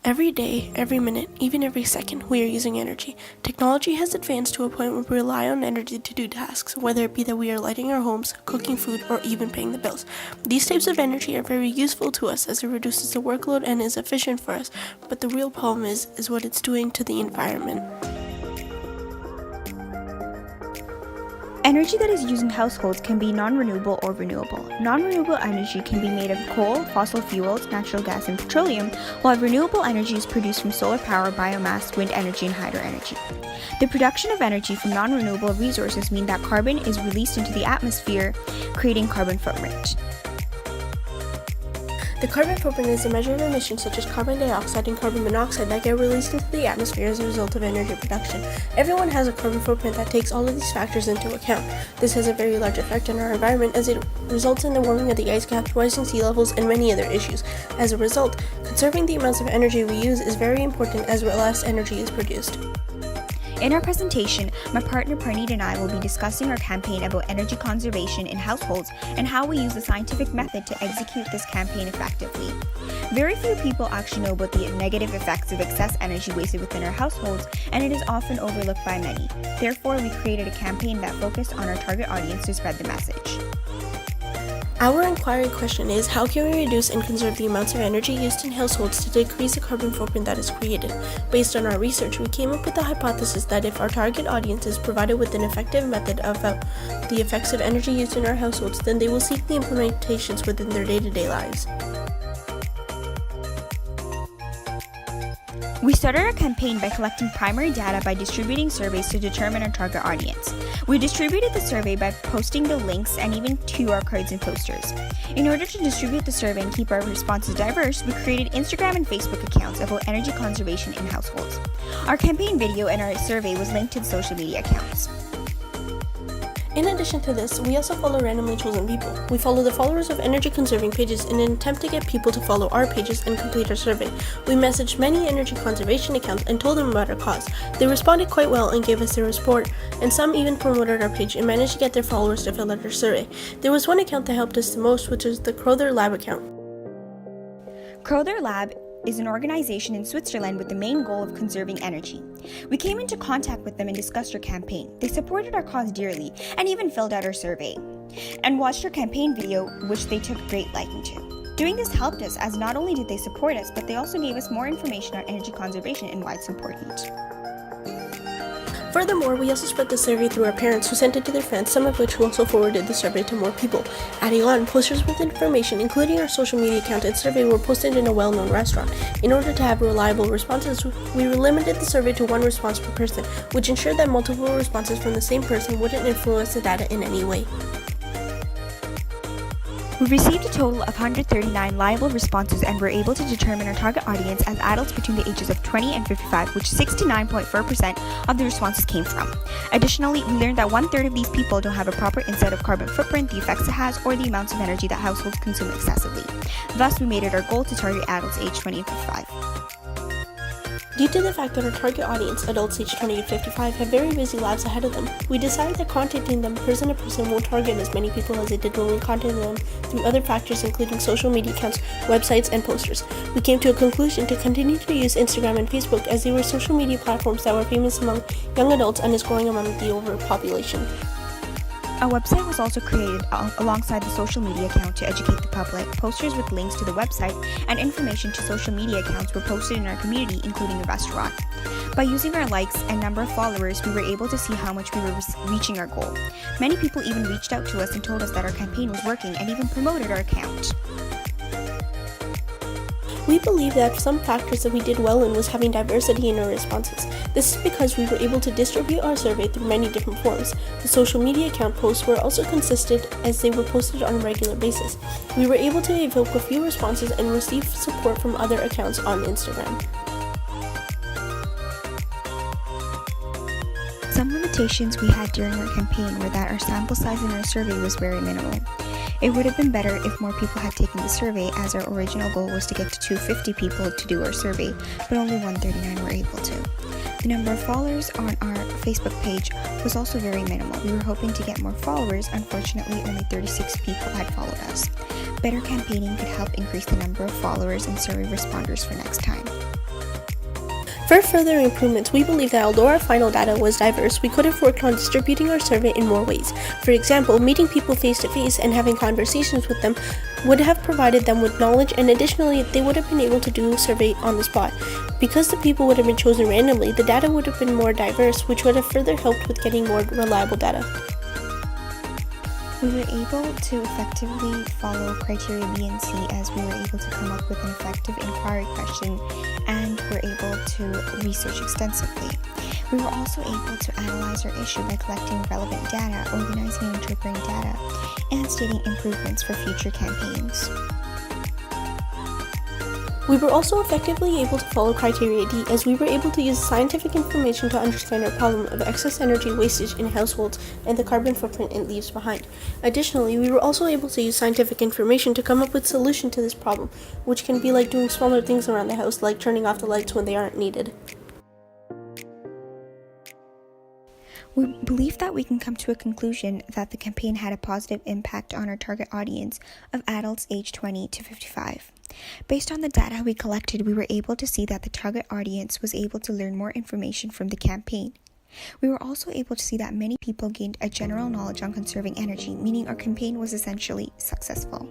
Every day, every minute, even every second, we are using energy. Technology has advanced to a point where we rely on energy to do tasks, whether it be that we are lighting our homes, cooking food, or even paying the bills. These types of energy are very useful to us as it reduces the workload and is efficient for us, but the real problem is what it's doing to the environment. Energy that is used in households can be non-renewable or renewable. Non-renewable energy can be made of coal, fossil fuels, natural gas, and petroleum, while renewable energy is produced from solar power, biomass, wind energy, and hydro energy. The production of energy from non-renewable resources mean that carbon is released into the atmosphere, creating carbon footprint. The carbon footprint is a measure of emissions such as carbon dioxide and carbon monoxide that get released into the atmosphere as a result of energy production. Everyone has a carbon footprint that takes all of these factors into account. This has a very large effect on our environment as it results in the warming of the ice caps, rising sea levels, and many other issues. As a result, conserving the amounts of energy we use is very important as less energy is produced. In our presentation, my partner Parneet and I will be discussing our campaign about energy conservation in households and how we use the scientific method to execute this campaign effectively. Very few people actually know about the negative effects of excess energy wasted within our households, and it is often overlooked by many. Therefore, we created a campaign that focused on our target audience to spread the message. Our inquiry question is, how can we reduce and conserve the amounts of energy used in households to decrease the carbon footprint that is created? Based on our research, we came up with the hypothesis that if our target audience is provided with an effective method about the effects of energy used in our households, then they will seek the implementations within their day-to-day lives. We started our campaign by collecting primary data by distributing surveys to determine our target audience. We distributed the survey by posting the links and even QR codes and posters. In order to distribute the survey and keep our responses diverse, we created Instagram and Facebook accounts about energy conservation in households. Our campaign video and our survey was linked to the social media accounts. In addition to this, we also follow randomly chosen people. We follow the followers of energy-conserving pages in an attempt to get people to follow our pages and complete our survey. We messaged many energy conservation accounts and told them about our cause. They responded quite well and gave us their support, and some even promoted our page and managed to get their followers to fill out our survey. There was one account that helped us the most, which is the Crowther Lab account. Crowther Lab is an organization in Switzerland with the main goal of conserving energy. We came into contact with them and discussed our campaign. They supported our cause dearly and even filled out our survey and watched our campaign video, which they took great liking to. Doing this helped us as not only did they support us, but they also gave us more information on energy conservation and why it's important. Furthermore, we also spread the survey through our parents who sent it to their friends, some of which also forwarded the survey to more people. Adding on, posters with information, including our social media account and survey, were posted in a well-known restaurant. In order to have reliable responses, we limited the survey to one response per person, which ensured that multiple responses from the same person wouldn't influence the data in any way. We received a total of 139 liable responses and were able to determine our target audience as adults between the ages of 20 and 55, which 69.4% of the responses came from. Additionally, we learned that 1/3 of these people don't have a proper insight of carbon footprint, the effects it has, or the amounts of energy that households consume excessively. Thus, we made it our goal to target adults aged 20 and 55. Due to the fact that our target audience, adults aged 20 to 55, have very busy lives ahead of them, we decided that contacting them person to person won't target as many people as it did when we contacted them through other factors including social media accounts, websites, and posters. We came to a conclusion to continue to use Instagram and Facebook as they were social media platforms that were famous among young adults and is growing among the overall population. A website was also created alongside the social media account to educate the public. Posters with links to the website and information to social media accounts were posted in our community, including a restaurant. By using our likes and number of followers, we were able to see how much we were reaching our goal. Many people even reached out to us and told us that our campaign was working and even promoted our account. We believe that some factors that we did well in was having diversity in our responses. This is because we were able to distribute our survey through many different forms. The social media account posts were also consistent as they were posted on a regular basis. We were able to evoke a few responses and receive support from other accounts on Instagram. Some limitations we had during our campaign were that our sample size in our survey was very minimal. It would have been better if more people had taken the survey, as our original goal was to get to 250 people to do our survey, but only 139 were able to. The number of followers on our Facebook page was also very minimal. We were hoping to get more followers. Unfortunately, only 36 people had followed us. Better campaigning could help increase the number of followers and survey responders for next time. For further improvements, we believe that although our final data was diverse, we could have worked on distributing our survey in more ways. For example, meeting people face to face and having conversations with them would have provided them with knowledge, and additionally, they would have been able to do a survey on the spot. Because the people would have been chosen randomly, the data would have been more diverse, which would have further helped with getting more reliable data. We were able to effectively follow criteria B and C as we were able to come up with an effective inquiry question and were able to research extensively. We were also able to analyze our issue by collecting relevant data, organizing and interpreting data, and stating improvements for future campaigns. We were also effectively able to follow criteria D as we were able to use scientific information to understand our problem of excess energy wastage in households and the carbon footprint it leaves behind. Additionally, we were also able to use scientific information to come up with a solution to this problem, which can be like doing smaller things around the house, like turning off the lights when they aren't needed. We believe that we can come to a conclusion that the campaign had a positive impact on our target audience of adults aged 20 to 55. Based on the data we collected, we were able to see that the target audience was able to learn more information from the campaign. We were also able to see that many people gained a general knowledge on conserving energy, meaning our campaign was essentially successful.